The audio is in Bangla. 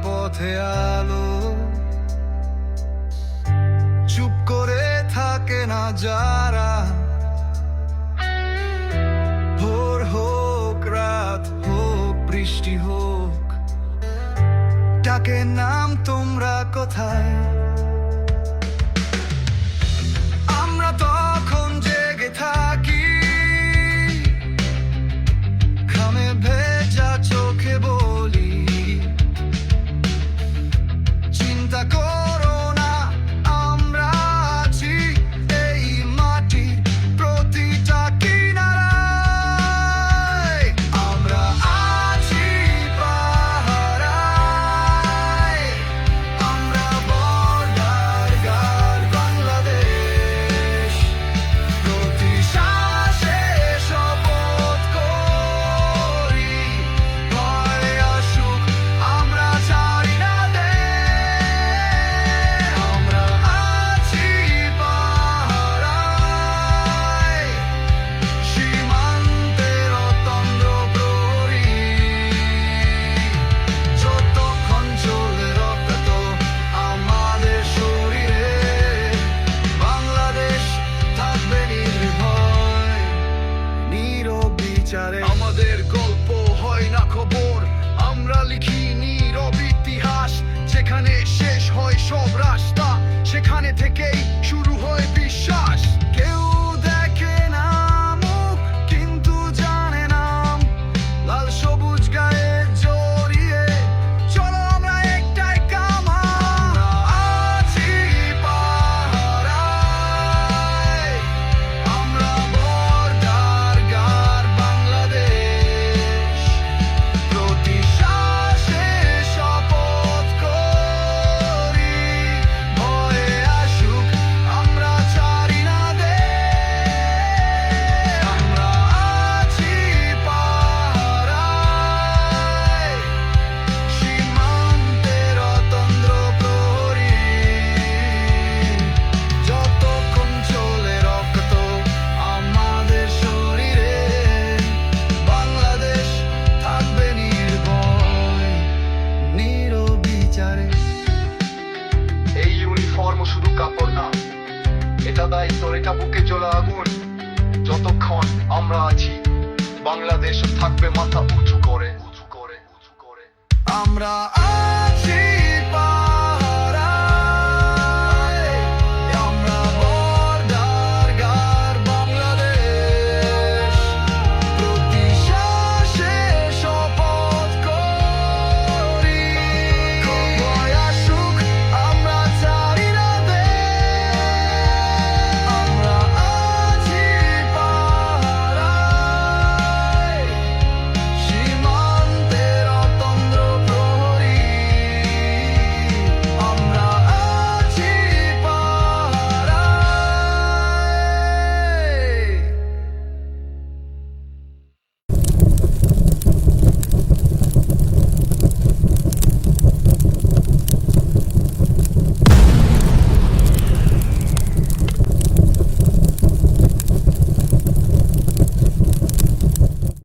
পথে আলো চুপ করে থাকে না যারা, ভোর হোক রাত হোক বৃষ্টি হোক, ডাকে নাম তোমরা কোথায়। আমরা তখন জেগে থাকি, ঘামে ভেজা চোখে বলি, চিন্তা করো না আমরা আছি এই মাটির প্রতিটা কিনারায়। আমরা আছি পাহারায়, আমরা বর্ডার গার্ড বাংলাদেশ, প্রতি শ্বাসে শপথ করি ভয় আসুক আমরা ছাড়ি না দেশ। আমরা আছি পাহারায়, সীমান্তের অতন্দ্র প্রহরী, যতক্ষণ চলে রক্ত আমাদের শরীরে, বাংলাদেশ থাকবে নির্ভয় নীরব বিচারে। আমাদের গল্প হয় না খবর, আমরা লিখি নীরব ইতিহাস, যেখানে শেষ হয় সব রাস্তা সেখানে থেকেই শুরু হয় বিশ্বাস। কেউ দেখে না মুখ কিন্তু জানে নাম, লাল সবুজ গায়ে জড়িয়ে চলো আমরা একটাই কামান। আমরা আছি পাহারায়, আমরা বর্ডার গার্ড বাংলাদেশ, প্রতি শ্বাসে শপথ করি ভয়ে আসুক আমরা ছাড়ি না দেশ। আমরা আছি পাহারায়, সীমান্তের অতন্দ্র প্রহরী, যতক্ষণ চলে রক্ত আমাদের শরীরে, বাংলাদেশ থাকবে নির্ভয় নির্বিচারে। এই ইউনিফর্ম শুধু কাপড় না, এটা দায়িত্ব, এটা বুকে জ্বলা আগুন। যতক্ষণ আমরা আছি বাংলাদেশ থাকবে মাথা উঁচু করে। আমরা আছি